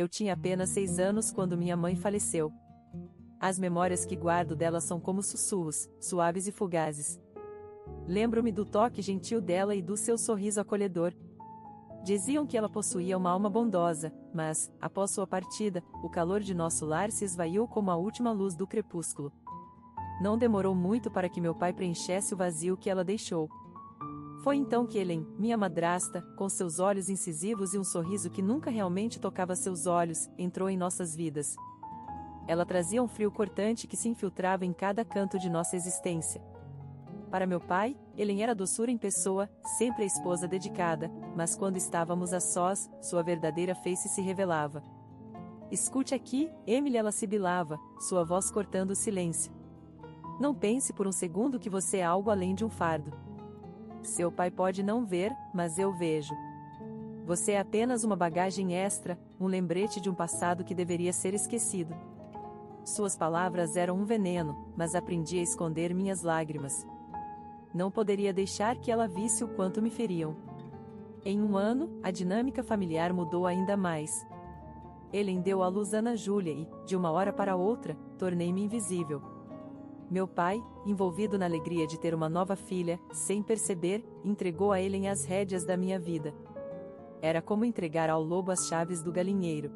Eu tinha apenas 6 anos quando minha mãe faleceu. As memórias que guardo dela são como sussurros, suaves e fugazes. Lembro-me do toque gentil dela e do seu sorriso acolhedor. Diziam que ela possuía uma alma bondosa, mas, após sua partida, o calor de nosso lar se esvaiu como a última luz do crepúsculo. Não demorou muito para que meu pai preenchesse o vazio que ela deixou. Foi então que Helen, minha madrasta, com seus olhos incisivos e um sorriso que nunca realmente tocava seus olhos, entrou em nossas vidas. Ela trazia um frio cortante que se infiltrava em cada canto de nossa existência. Para meu pai, Helen era doçura em pessoa, sempre a esposa dedicada, mas quando estávamos a sós, sua verdadeira face se revelava. Escute aqui, Emily, ela sibilava, sua voz cortando o silêncio. Não pense por um segundo que você é algo além de um fardo. Seu pai pode não ver, mas eu vejo. Você é apenas uma bagagem extra, um lembrete de um passado que deveria ser esquecido. Suas palavras eram um veneno, mas aprendi a esconder minhas lágrimas. Não poderia deixar que ela visse o quanto me feriam. Em 1 ano, a dinâmica familiar mudou ainda mais. Helen deu à luz Ana Júlia e, de uma hora para outra, tornei-me invisível. Meu pai, envolvido na alegria de ter uma nova filha, sem perceber, entregou a Helen as rédeas da minha vida. Era como entregar ao lobo as chaves do galinheiro.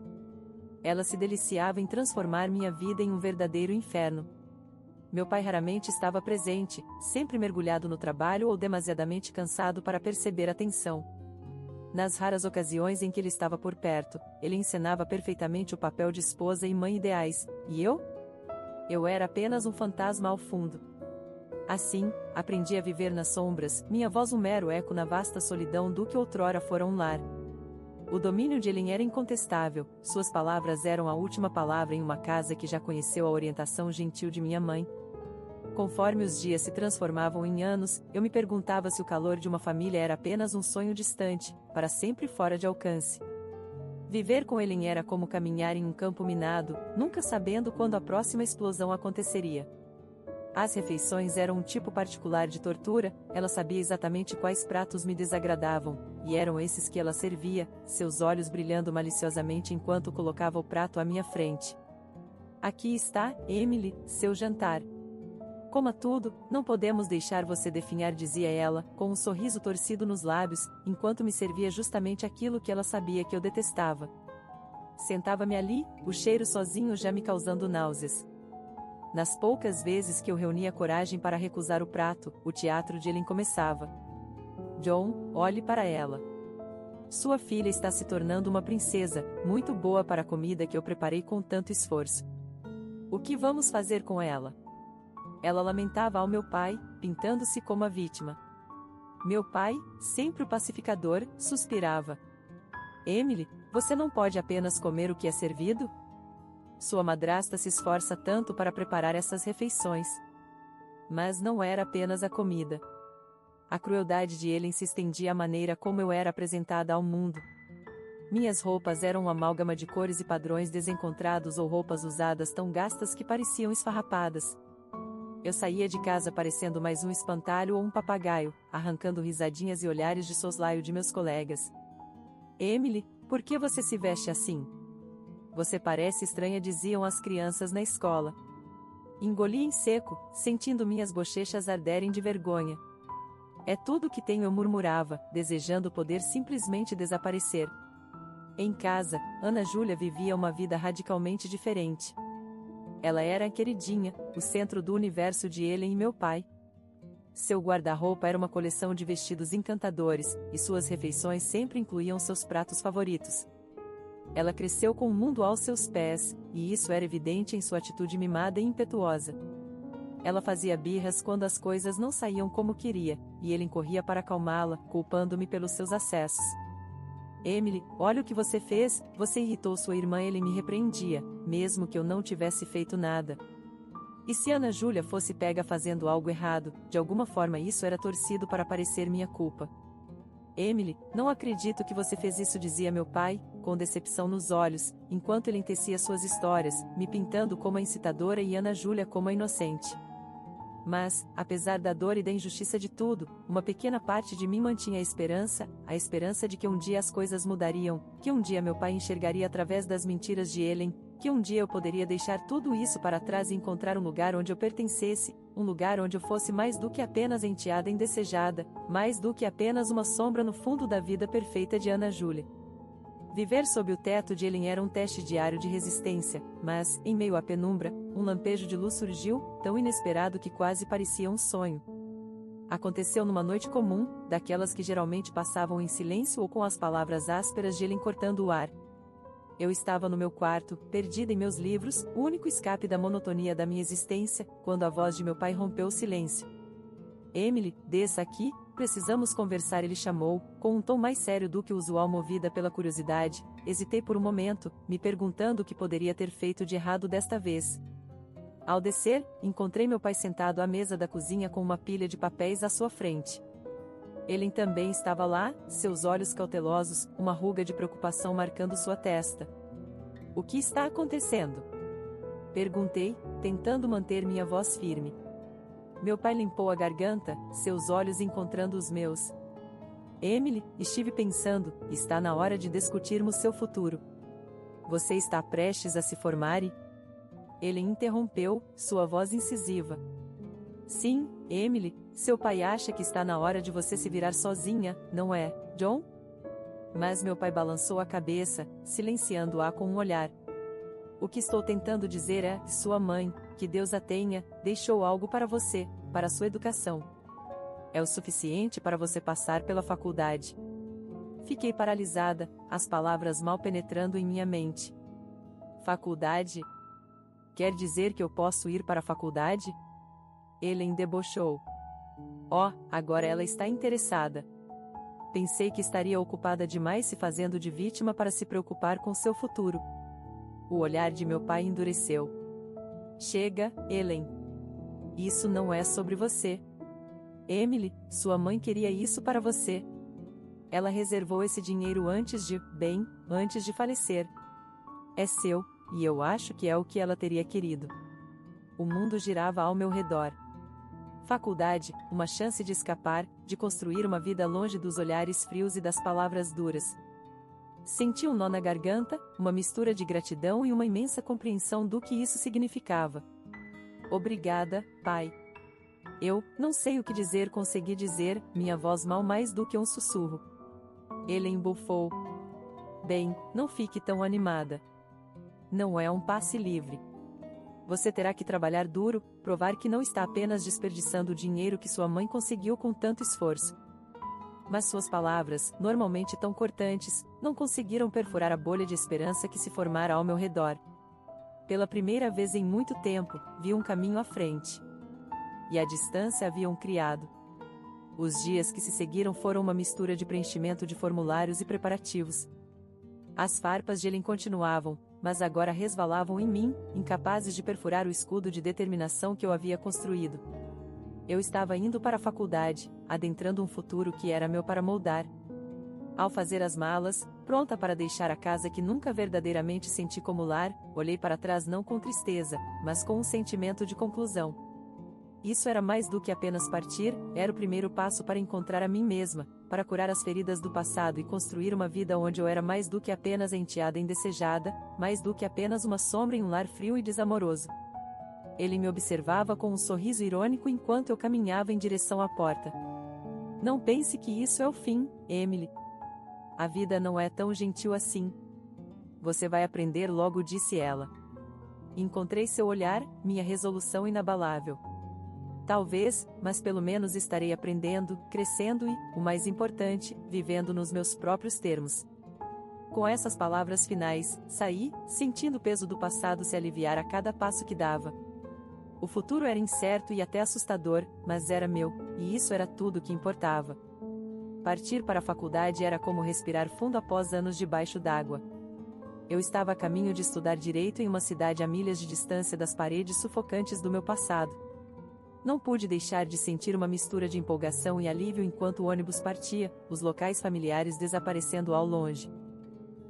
Ela se deliciava em transformar minha vida em um verdadeiro inferno. Meu pai raramente estava presente, sempre mergulhado no trabalho ou demasiadamente cansado para perceber a tensão. Nas raras ocasiões em que ele estava por perto, ele encenava perfeitamente o papel de esposa e mãe ideais, e eu? Eu era apenas um fantasma ao fundo. Assim, aprendi a viver nas sombras, minha voz um mero eco na vasta solidão do que outrora fora um lar. O domínio de Helen era incontestável, suas palavras eram a última palavra em uma casa que já conheceu a orientação gentil de minha mãe. Conforme os dias se transformavam em anos, eu me perguntava se o calor de uma família era apenas um sonho distante, para sempre fora de alcance. Viver com Helen era como caminhar em um campo minado, nunca sabendo quando a próxima explosão aconteceria. As refeições eram um tipo particular de tortura, ela sabia exatamente quais pratos me desagradavam, e eram esses que ela servia, seus olhos brilhando maliciosamente enquanto colocava o prato à minha frente. Aqui está, Emily, seu jantar. Coma tudo, não podemos deixar você definhar, dizia ela, com um sorriso torcido nos lábios, enquanto me servia justamente aquilo que ela sabia que eu detestava. Sentava-me ali, o cheiro sozinho já me causando náuseas. Nas poucas vezes que eu reunia coragem para recusar o prato, o teatro de Helen começava. John, olhe para ela. Sua filha está se tornando uma princesa, muito boa para a comida que eu preparei com tanto esforço. O que vamos fazer com ela? Ela lamentava ao meu pai, pintando-se como a vítima. Meu pai, sempre o pacificador, suspirava. Emily, você não pode apenas comer o que é servido? Sua madrasta se esforça tanto para preparar essas refeições. Mas não era apenas a comida. A crueldade de Helen se estendia à maneira como eu era apresentada ao mundo. Minhas roupas eram uma amálgama de cores e padrões desencontrados ou roupas usadas tão gastas que pareciam esfarrapadas. Eu saía de casa parecendo mais um espantalho ou um papagaio, arrancando risadinhas e olhares de soslaio de meus colegas. Emily, por que você se veste assim? Você parece estranha, diziam as crianças na escola. Engoli em seco, sentindo minhas bochechas arderem de vergonha. É tudo o que tenho, eu murmurava, desejando poder simplesmente desaparecer. Em casa, Ana Júlia vivia uma vida radicalmente diferente. Ela era a queridinha, o centro do universo de Helen e meu pai. Seu guarda-roupa era uma coleção de vestidos encantadores, e suas refeições sempre incluíam seus pratos favoritos. Ela cresceu com o mundo aos seus pés, e isso era evidente em sua atitude mimada e impetuosa. Ela fazia birras quando as coisas não saíam como queria, e Helen corria para acalmá-la, culpando-me pelos seus acessos. Emily, olha o que você fez, você irritou sua irmã. Ele me repreendia, mesmo que eu não tivesse feito nada. E se Ana Júlia fosse pega fazendo algo errado, de alguma forma isso era torcido para parecer minha culpa. Emily, não acredito que você fez isso, dizia meu pai, com decepção nos olhos, enquanto ele tecia suas histórias, me pintando como a incitadora e Ana Júlia como a inocente. Mas, apesar da dor e da injustiça de tudo, uma pequena parte de mim mantinha a esperança de que um dia as coisas mudariam, que um dia meu pai enxergaria através das mentiras de Helen, que um dia eu poderia deixar tudo isso para trás e encontrar um lugar onde eu pertencesse, um lugar onde eu fosse mais do que apenas enteada indesejada, mais do que apenas uma sombra no fundo da vida perfeita de Ana Júlia. Viver sob o teto de Helen era um teste diário de resistência, mas, em meio à penumbra, um lampejo de luz surgiu, tão inesperado que quase parecia um sonho. Aconteceu numa noite comum, daquelas que geralmente passavam em silêncio ou com as palavras ásperas de Helen cortando o ar. Eu estava no meu quarto, perdida em meus livros, o único escape da monotonia da minha existência, quando a voz de meu pai rompeu o silêncio. Emily, desça aqui, precisamos conversar, ele chamou, com um tom mais sério do que o usual, movida pela curiosidade. Hesitei por um momento, me perguntando o que poderia ter feito de errado desta vez. Ao descer, encontrei meu pai sentado à mesa da cozinha com uma pilha de papéis à sua frente. Helen também estava lá, seus olhos cautelosos, uma ruga de preocupação marcando sua testa. O que está acontecendo? Perguntei, tentando manter minha voz firme. Meu pai limpou a garganta, seus olhos encontrando os meus. Emily, estive pensando, está na hora de discutirmos seu futuro. Você está prestes a se formar e... Ele interrompeu, sua voz incisiva. Sim, Emily, seu pai acha que está na hora de você se virar sozinha, não é, John? Mas meu pai balançou a cabeça, silenciando-a com um olhar. O que estou tentando dizer é, sua mãe, que Deus a tenha, deixou algo para você, para sua educação. É o suficiente para você passar pela faculdade. Fiquei paralisada, as palavras mal penetrando em minha mente. Faculdade? Quer dizer que eu posso ir para a faculdade? Helen debochou. Oh, agora ela está interessada. Pensei que estaria ocupada demais se fazendo de vítima para se preocupar com seu futuro. O olhar de meu pai endureceu. Chega, Helen. Isso não é sobre você. Emily, sua mãe queria isso para você. Ela reservou esse dinheiro antes de falecer. É seu, e eu acho que é o que ela teria querido. O mundo girava ao meu redor. Faculdade, uma chance de escapar, de construir uma vida longe dos olhares frios e das palavras duras. Senti um nó na garganta, uma mistura de gratidão e uma imensa compreensão do que isso significava. Obrigada, pai. Eu não sei o que dizer, consegui dizer, minha voz mal mais do que um sussurro. Ele embufou. Bem, não fique tão animada. Não é um passe livre. Você terá que trabalhar duro, provar que não está apenas desperdiçando o dinheiro que sua mãe conseguiu com tanto esforço. Mas suas palavras, normalmente tão cortantes, não conseguiram perfurar a bolha de esperança que se formara ao meu redor. Pela primeira vez em muito tempo, vi um caminho à frente. E à distância havia um criado. Os dias que se seguiram foram uma mistura de preenchimento de formulários e preparativos. As farpas de Helen continuavam, mas agora resvalavam em mim, incapazes de perfurar o escudo de determinação que eu havia construído. Eu estava indo para a faculdade, adentrando um futuro que era meu para moldar. Ao fazer as malas, pronta para deixar a casa que nunca verdadeiramente senti como lar, olhei para trás não com tristeza, mas com um sentimento de conclusão. Isso era mais do que apenas partir, era o primeiro passo para encontrar a mim mesma, para curar as feridas do passado e construir uma vida onde eu era mais do que apenas a enteada indesejada, mais do que apenas uma sombra em um lar frio e desamoroso. Ele me observava com um sorriso irônico enquanto eu caminhava em direção à porta. Não pense que isso é o fim, Emily. A vida não é tão gentil assim. Você vai aprender logo, disse ela. Encontrei seu olhar, minha resolução inabalável. Talvez, mas pelo menos estarei aprendendo, crescendo e, o mais importante, vivendo nos meus próprios termos. Com essas palavras finais, saí, sentindo o peso do passado se aliviar a cada passo que dava. O futuro era incerto e até assustador, mas era meu, e isso era tudo o que importava. Partir para a faculdade era como respirar fundo após anos debaixo d'água. Eu estava a caminho de estudar direito em uma cidade a milhas de distância das paredes sufocantes do meu passado. Não pude deixar de sentir uma mistura de empolgação e alívio enquanto o ônibus partia, os locais familiares desaparecendo ao longe.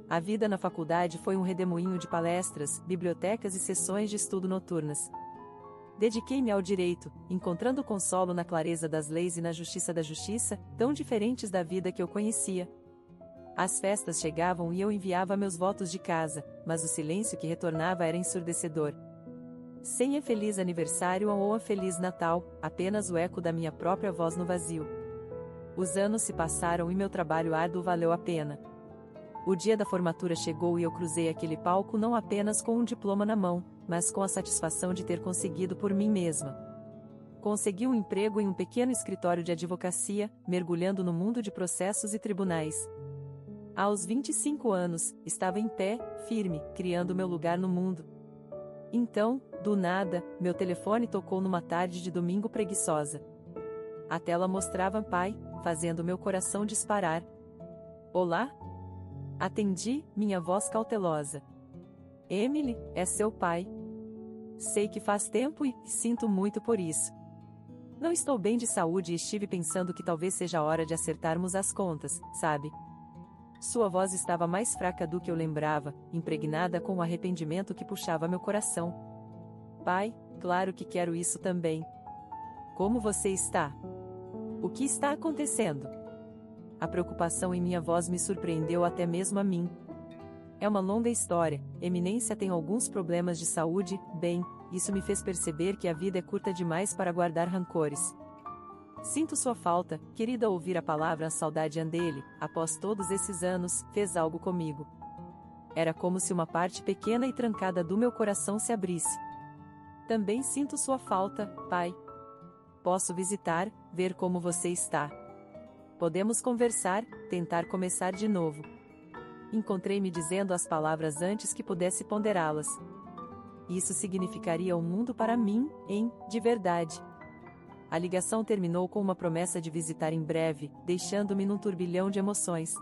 A vida na faculdade foi um redemoinho de palestras, bibliotecas e sessões de estudo noturnas. Dediquei-me ao direito, encontrando consolo na clareza das leis e na justiça da justiça, tão diferentes da vida que eu conhecia. As festas chegavam e eu enviava meus votos de casa, mas o silêncio que retornava era ensurdecedor. Sem feliz aniversário ou feliz Natal, apenas o eco da minha própria voz no vazio. Os anos se passaram e meu trabalho árduo valeu a pena. O dia da formatura chegou e eu cruzei aquele palco não apenas com um diploma na mão, mas com a satisfação de ter conseguido por mim mesma. Consegui um emprego em um pequeno escritório de advocacia, mergulhando no mundo de processos e tribunais. Aos 25 anos, estava em pé, firme, criando meu lugar no mundo. Então, do nada, meu telefone tocou numa tarde de domingo preguiçosa. A tela mostrava pai, fazendo meu coração disparar. Olá? Atendi, minha voz cautelosa. Emily, é seu pai. Sei que faz tempo e sinto muito por isso. Não estou bem de saúde e estive pensando que talvez seja a hora de acertarmos as contas, sabe? Sua voz estava mais fraca do que eu lembrava, impregnada com o arrependimento que puxava meu coração. Pai, claro que quero isso também. Como você está? O que está acontecendo? A preocupação em minha voz me surpreendeu até mesmo a mim. É uma longa história, Eminência tem alguns problemas de saúde, bem, isso me fez perceber que a vida é curta demais para guardar rancores. Sinto sua falta, querida. Ouvir a palavra saudade dele, após todos esses anos, fez algo comigo. Era como se uma parte pequena e trancada do meu coração se abrisse. Também sinto sua falta, pai. Posso visitar, ver como você está. Podemos conversar, tentar começar de novo. Encontrei-me dizendo as palavras antes que pudesse ponderá-las. Isso significaria um mundo para mim, de verdade. A ligação terminou com uma promessa de visitar em breve, deixando-me num turbilhão de emoções.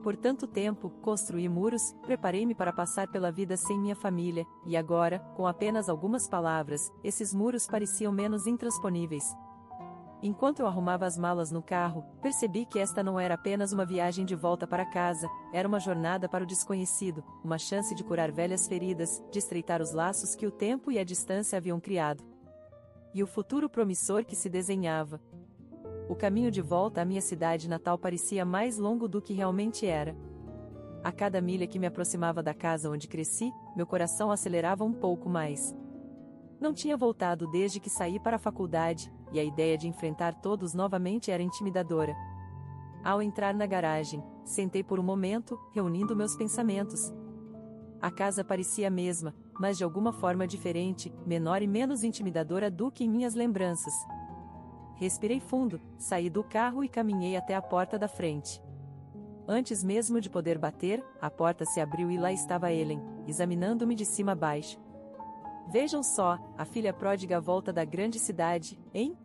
Por tanto tempo, construí muros, preparei-me para passar pela vida sem minha família, e agora, com apenas algumas palavras, esses muros pareciam menos intransponíveis. Enquanto eu arrumava as malas no carro, percebi que esta não era apenas uma viagem de volta para casa, era uma jornada para o desconhecido, uma chance de curar velhas feridas, de estreitar os laços que o tempo e a distância haviam criado. E o futuro promissor que se desenhava. O caminho de volta à minha cidade natal parecia mais longo do que realmente era. A cada milha que me aproximava da casa onde cresci, meu coração acelerava um pouco mais. Não tinha voltado desde que saí para a faculdade, e a ideia de enfrentar todos novamente era intimidadora. Ao entrar na garagem, sentei por um momento, reunindo meus pensamentos. A casa parecia a mesma, mas de alguma forma diferente, menor e menos intimidadora do que em minhas lembranças. Respirei fundo, saí do carro e caminhei até a porta da frente. Antes mesmo de poder bater, a porta se abriu e lá estava Ellen, examinando-me de cima a baixo. Vejam só, a filha pródiga volta da grande cidade, hein?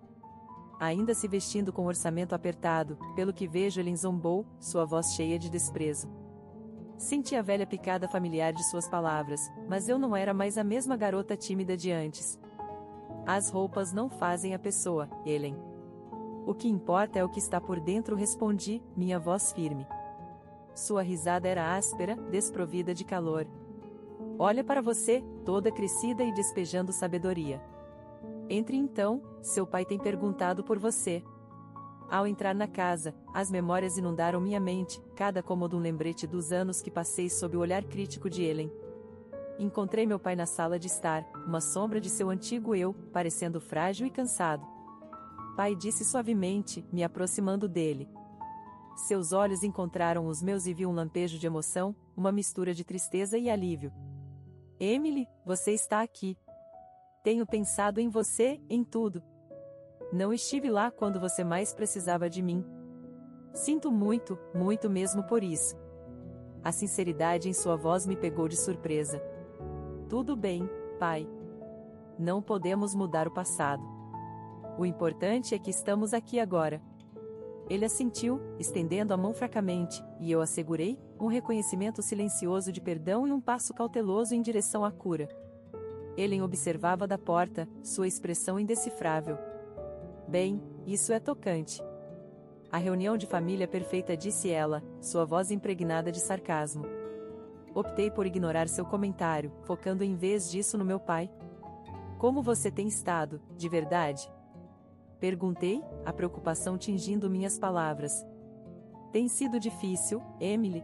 Ainda se vestindo com orçamento apertado, pelo que vejo, Ellen zombou, sua voz cheia de desprezo. Senti a velha picada familiar de suas palavras, mas eu não era mais a mesma garota tímida de antes. As roupas não fazem a pessoa, Ellen. O que importa é o que está por dentro, respondi, minha voz firme. Sua risada era áspera, desprovida de calor. Olha para você, toda crescida e despejando sabedoria. Entre então, seu pai tem perguntado por você. Ao entrar na casa, as memórias inundaram minha mente, cada cômodo um lembrete dos anos que passei sob o olhar crítico de Ellen. Encontrei meu pai na sala de estar, uma sombra de seu antigo eu, parecendo frágil e cansado. Pai, disse suavemente, me aproximando dele. Seus olhos encontraram os meus e vi um lampejo de emoção, uma mistura de tristeza e alívio. Emily, você está aqui. Tenho pensado em você, em tudo. Não estive lá quando você mais precisava de mim. Sinto muito, muito mesmo por isso. A sinceridade em sua voz me pegou de surpresa. Tudo bem, pai. Não podemos mudar o passado. O importante é que estamos aqui agora. Ele assentiu, estendendo a mão fracamente, e eu assegurei, um reconhecimento silencioso de perdão e um passo cauteloso em direção à cura. Ellen observava da porta, sua expressão indecifrável. Bem, isso é tocante. A reunião de família perfeita, disse ela, sua voz impregnada de sarcasmo. Optei por ignorar seu comentário, focando em vez disso no meu pai. Como você tem estado, de verdade? Perguntei, a preocupação tingindo minhas palavras. Tem sido difícil, Emily.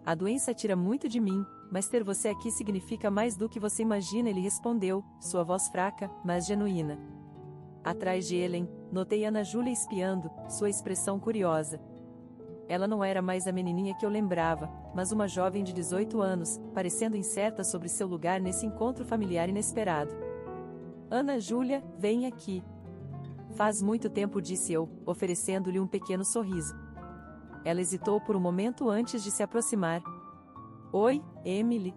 A doença tira muito de mim, mas ter você aqui significa mais do que você imagina, ele respondeu, sua voz fraca, mas genuína. Atrás de Ellen, notei Ana Júlia espiando, sua expressão curiosa. Ela não era mais a menininha que eu lembrava, mas uma jovem de 18 anos, parecendo incerta sobre seu lugar nesse encontro familiar inesperado. Ana Júlia, vem aqui. Faz muito tempo, disse eu, oferecendo-lhe um pequeno sorriso. Ela hesitou por um momento antes de se aproximar. Oi, Emily.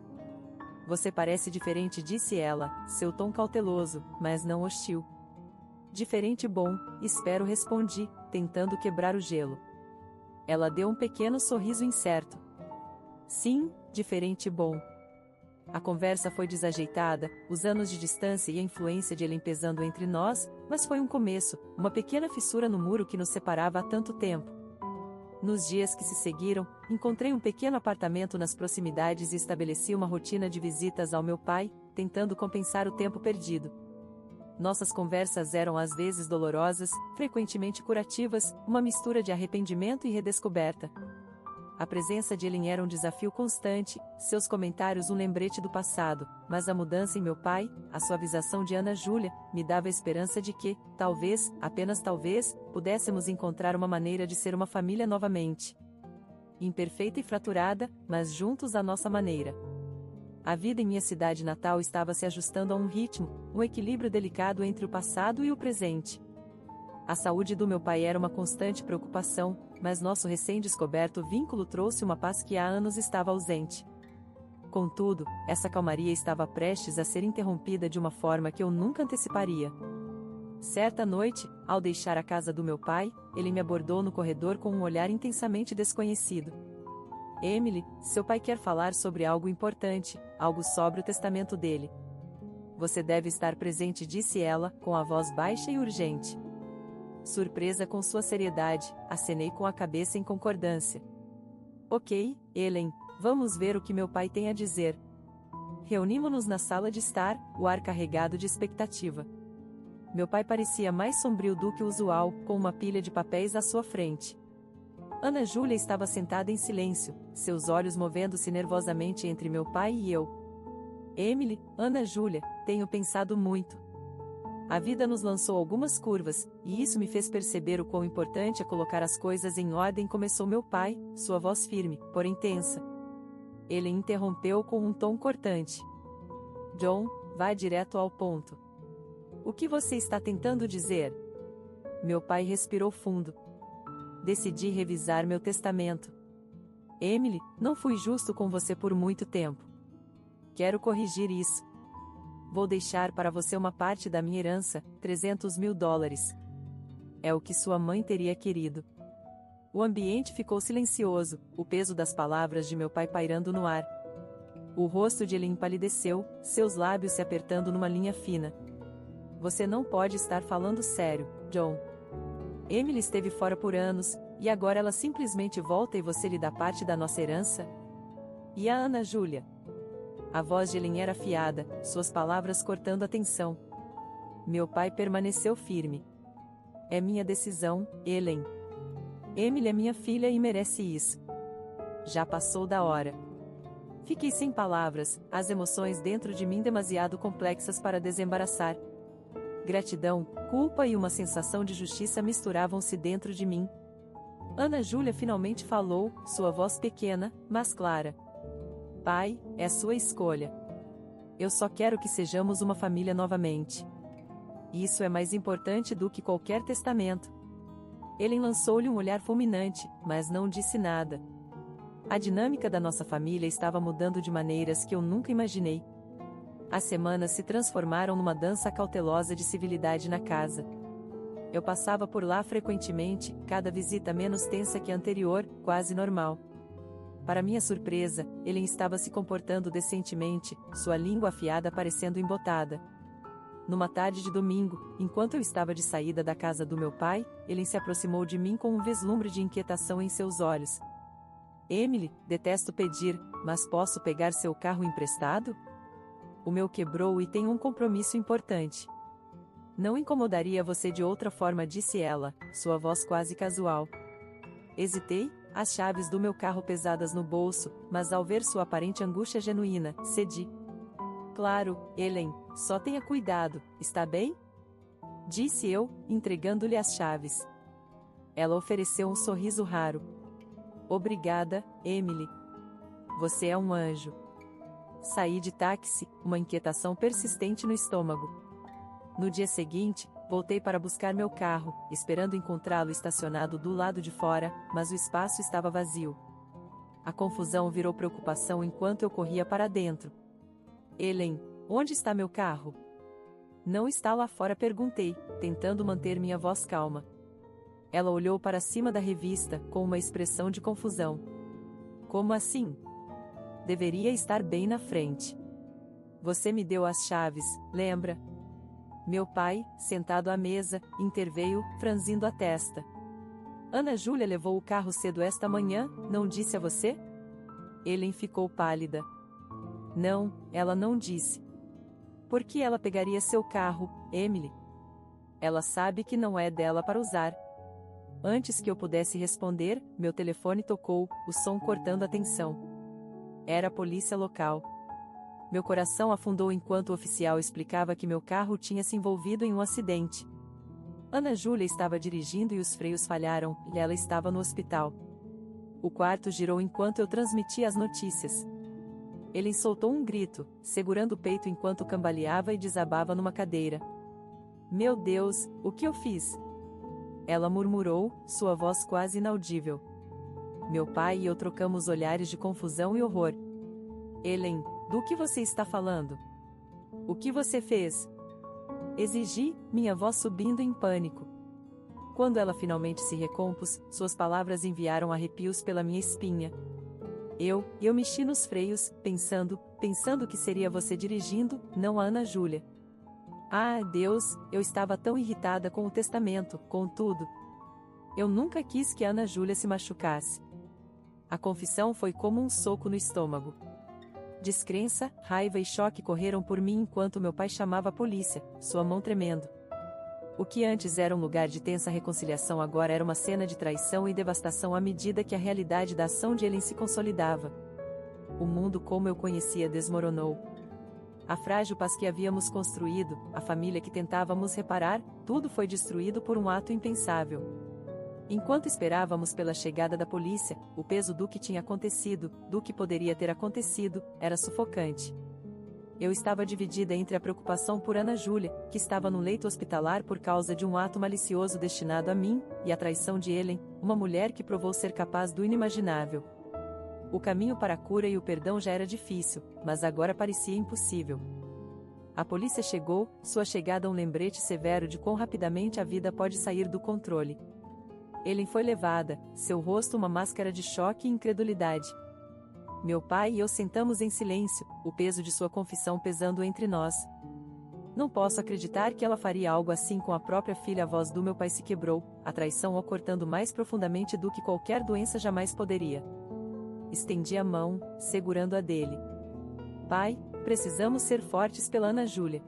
Você parece diferente, disse ela, seu tom cauteloso, mas não hostil. Diferente bom, espero, respondi, tentando quebrar o gelo. Ela deu um pequeno sorriso incerto. Sim, diferente bom. A conversa foi desajeitada, os anos de distância e a influência de Ellen pesando entre nós, mas foi um começo, uma pequena fissura no muro que nos separava há tanto tempo. Nos dias que se seguiram, encontrei um pequeno apartamento nas proximidades e estabeleci uma rotina de visitas ao meu pai, tentando compensar o tempo perdido. Nossas conversas eram às vezes dolorosas, frequentemente curativas, uma mistura de arrependimento e redescoberta. A presença de Ellen era um desafio constante, seus comentários um lembrete do passado, mas a mudança em meu pai, a suavização de Ana Júlia, me dava a esperança de que, talvez, apenas talvez, pudéssemos encontrar uma maneira de ser uma família novamente. Imperfeita e fraturada, mas juntos à nossa maneira. A vida em minha cidade natal estava se ajustando a um ritmo, um equilíbrio delicado entre o passado e o presente. A saúde do meu pai era uma constante preocupação, mas nosso recém-descoberto vínculo trouxe uma paz que há anos estava ausente. Contudo, essa calmaria estava prestes a ser interrompida de uma forma que eu nunca anteciparia. Certa noite, ao deixar a casa do meu pai, ele me abordou no corredor com um olhar intensamente desconhecido. Emily, seu pai quer falar sobre algo importante, algo sobre o testamento dele. Você deve estar presente, disse ela, com a voz baixa e urgente. Surpresa com sua seriedade, acenei com a cabeça em concordância. Ok, Ellen, vamos ver o que meu pai tem a dizer. Reunimos-nos na sala de estar, o ar carregado de expectativa. Meu pai parecia mais sombrio do que o usual, com uma pilha de papéis à sua frente. Ana Júlia estava sentada em silêncio, seus olhos movendo-se nervosamente entre meu pai e eu. Emily, Ana Júlia, tenho pensado muito. A vida nos lançou algumas curvas, e isso me fez perceber o quão importante é colocar as coisas em ordem, começou meu pai, sua voz firme, porém tensa. Ele interrompeu com um tom cortante. John, vá direto ao ponto. O que você está tentando dizer? Meu pai respirou fundo. Decidi revisar meu testamento. Emily, não fui justo com você por muito tempo. Quero corrigir isso. Vou deixar para você uma parte da minha herança, $300.000. É o que sua mãe teria querido. O ambiente ficou silencioso, o peso das palavras de meu pai pairando no ar. O rosto de Ellen empalideceu, seus lábios se apertando numa linha fina. Você não pode estar falando sério, John. Emily esteve fora por anos, e agora ela simplesmente volta e você lhe dá parte da nossa herança? E a Ana Júlia? A voz de Ellen era afiada, suas palavras cortando a tensão. Meu pai permaneceu firme. É minha decisão, Ellen. Emily é minha filha e merece isso. Já passou da hora. Fiquei sem palavras, as emoções dentro de mim demasiado complexas para desembaraçar. Gratidão, culpa e uma sensação de justiça misturavam-se dentro de mim. Ana Júlia finalmente falou, sua voz pequena, mas clara. Pai, é sua escolha. Eu só quero que sejamos uma família novamente. Isso é mais importante do que qualquer testamento. Ellen lançou-lhe um olhar fulminante, mas não disse nada. A dinâmica da nossa família estava mudando de maneiras que eu nunca imaginei. As semanas se transformaram numa dança cautelosa de civilidade na casa. Eu passava por lá frequentemente, cada visita menos tensa que a anterior, quase normal. Para minha surpresa, Ellen estava se comportando decentemente, sua língua afiada parecendo embotada. Numa tarde de domingo, enquanto eu estava de saída da casa do meu pai, Ellen se aproximou de mim com um vislumbre de inquietação em seus olhos. Emily, detesto pedir, mas posso pegar seu carro emprestado? O meu quebrou e tenho um compromisso importante. Não incomodaria você de outra forma, disse ela, sua voz quase casual. Hesitei, as chaves do meu carro pesadas no bolso, mas ao ver sua aparente angústia genuína, cedi. Claro, Ellen, só tenha cuidado, está bem? Disse eu, entregando-lhe as chaves. Ela ofereceu um sorriso raro. Obrigada, Emily. Você é um anjo. Saí de táxi, uma inquietação persistente no estômago. No dia seguinte, voltei para buscar meu carro, esperando encontrá-lo estacionado do lado de fora, mas o espaço estava vazio. A confusão virou preocupação enquanto eu corria para dentro. Ellen, onde está meu carro? Não está lá fora, perguntei, tentando manter minha voz calma. Ela olhou para cima da revista, com uma expressão de confusão. Como assim? Deveria estar bem na frente. Você me deu as chaves, lembra? Meu pai, sentado à mesa, interveio, franzindo a testa. Ana Júlia levou o carro cedo esta manhã, não disse a você? Ellen ficou pálida. Não, ela não disse. Por que ela pegaria seu carro, Emily? Ela sabe que não é dela para usar. Antes que eu pudesse responder, meu telefone tocou, o som cortando a tensão. Era a polícia local. Meu coração afundou enquanto o oficial explicava que meu carro tinha se envolvido em um acidente. Ana Júlia estava dirigindo e os freios falharam, e ela estava no hospital. O quarto girou enquanto eu transmitia as notícias. Ele soltou um grito, segurando o peito enquanto cambaleava e desabava numa cadeira. Meu Deus, o que eu fiz? Ela murmurou, sua voz quase inaudível. Meu pai e eu trocamos olhares de confusão e horror. Ellen, do que você está falando? O que você fez? Exigi, minha voz subindo em pânico. Quando ela finalmente se recompôs, suas palavras enviaram arrepios pela minha espinha. Eu mexi nos freios, pensando que seria você dirigindo, não a Ana Júlia. Ah, Deus, eu estava tão irritada com o testamento, com tudo. Eu nunca quis que Ana Júlia se machucasse. A confissão foi como um soco no estômago. Descrença, raiva e choque correram por mim enquanto meu pai chamava a polícia, sua mão tremendo. O que antes era um lugar de tensa reconciliação agora era uma cena de traição e devastação à medida que a realidade da ação de Ellen se consolidava. O mundo como eu conhecia desmoronou. A frágil paz que havíamos construído, a família que tentávamos reparar, tudo foi destruído por um ato impensável. Enquanto esperávamos pela chegada da polícia, o peso do que tinha acontecido, do que poderia ter acontecido, era sufocante. Eu estava dividida entre a preocupação por Ana Júlia, que estava no leito hospitalar por causa de um ato malicioso destinado a mim, e a traição de Ellen, uma mulher que provou ser capaz do inimaginável. O caminho para a cura e o perdão já era difícil, mas agora parecia impossível. A polícia chegou, sua chegada um lembrete severo de quão rapidamente a vida pode sair do controle. Ellen foi levada, seu rosto uma máscara de choque e incredulidade. Meu pai e eu sentamos em silêncio, o peso de sua confissão pesando entre nós. Não posso acreditar que ela faria algo assim com a própria filha. A voz do meu pai se quebrou, a traição o cortando mais profundamente do que qualquer doença jamais poderia. Estendi a mão, segurando a dele. Pai, precisamos ser fortes pela Ana Júlia.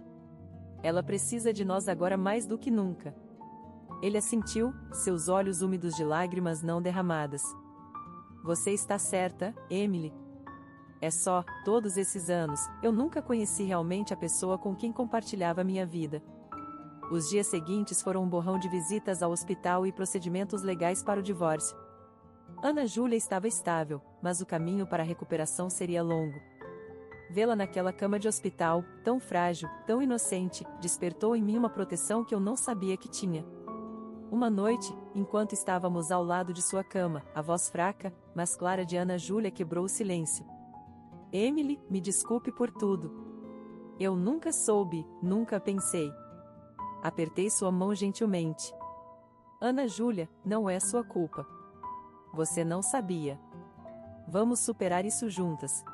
Ela precisa de nós agora mais do que nunca. Ele assentiu, seus olhos úmidos de lágrimas não derramadas. Você está certa, Emily. É só, todos esses anos, eu nunca conheci realmente a pessoa com quem compartilhava minha vida. Os dias seguintes foram um borrão de visitas ao hospital e procedimentos legais para o divórcio. Ana Júlia estava estável, mas o caminho para a recuperação seria longo. Vê-la naquela cama de hospital, tão frágil, tão inocente, despertou em mim uma proteção que eu não sabia que tinha. Uma noite, enquanto estávamos ao lado de sua cama, a voz fraca, mas clara de Ana Júlia quebrou o silêncio. Emily, me desculpe por tudo. Eu nunca soube, nunca pensei. Apertei sua mão gentilmente. Ana Júlia, não é sua culpa. Você não sabia. Vamos superar isso juntas.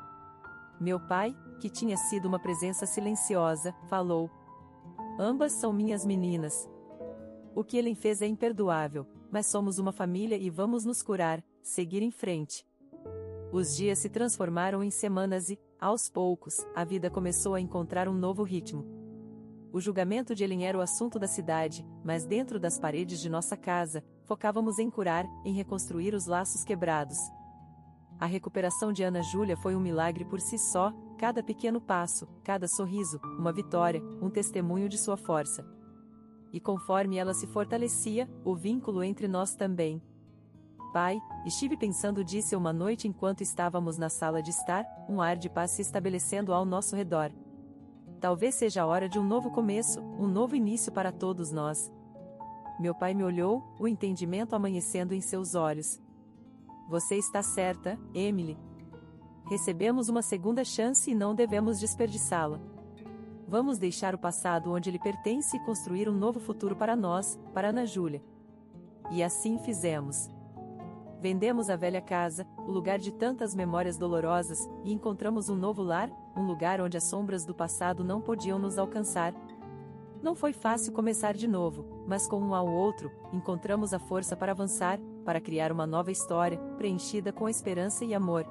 Meu pai, que tinha sido uma presença silenciosa, falou. Ambas são minhas meninas. O que ele fez é imperdoável, mas somos uma família e vamos nos curar, seguir em frente. Os dias se transformaram em semanas e, Aos poucos, a vida começou a encontrar um novo ritmo. O julgamento de Ellen era o assunto da cidade, mas dentro das paredes de nossa casa, focávamos em curar, em reconstruir os laços quebrados. A recuperação de Ana Júlia foi um milagre por si só, cada pequeno passo, cada sorriso, uma vitória, um testemunho de sua força. E conforme ela se fortalecia, o vínculo entre nós também. Pai, estive pensando, disse uma noite enquanto estávamos na sala de estar, um ar de paz se estabelecendo ao nosso redor. Talvez seja a hora de um novo começo, um novo início para todos nós. Meu pai me olhou, o entendimento amanhecendo em seus olhos. Você está certa, Emily. Recebemos uma segunda chance e não devemos desperdiçá-la. Vamos deixar o passado onde ele pertence e construir um novo futuro para nós, para Ana Júlia. E assim fizemos. Vendemos a velha casa, o lugar de tantas memórias dolorosas, e encontramos um novo lar, um lugar onde as sombras do passado não podiam nos alcançar. Não foi fácil começar de novo, mas com um ao outro, encontramos a força para avançar, para criar uma nova história, preenchida com esperança e amor.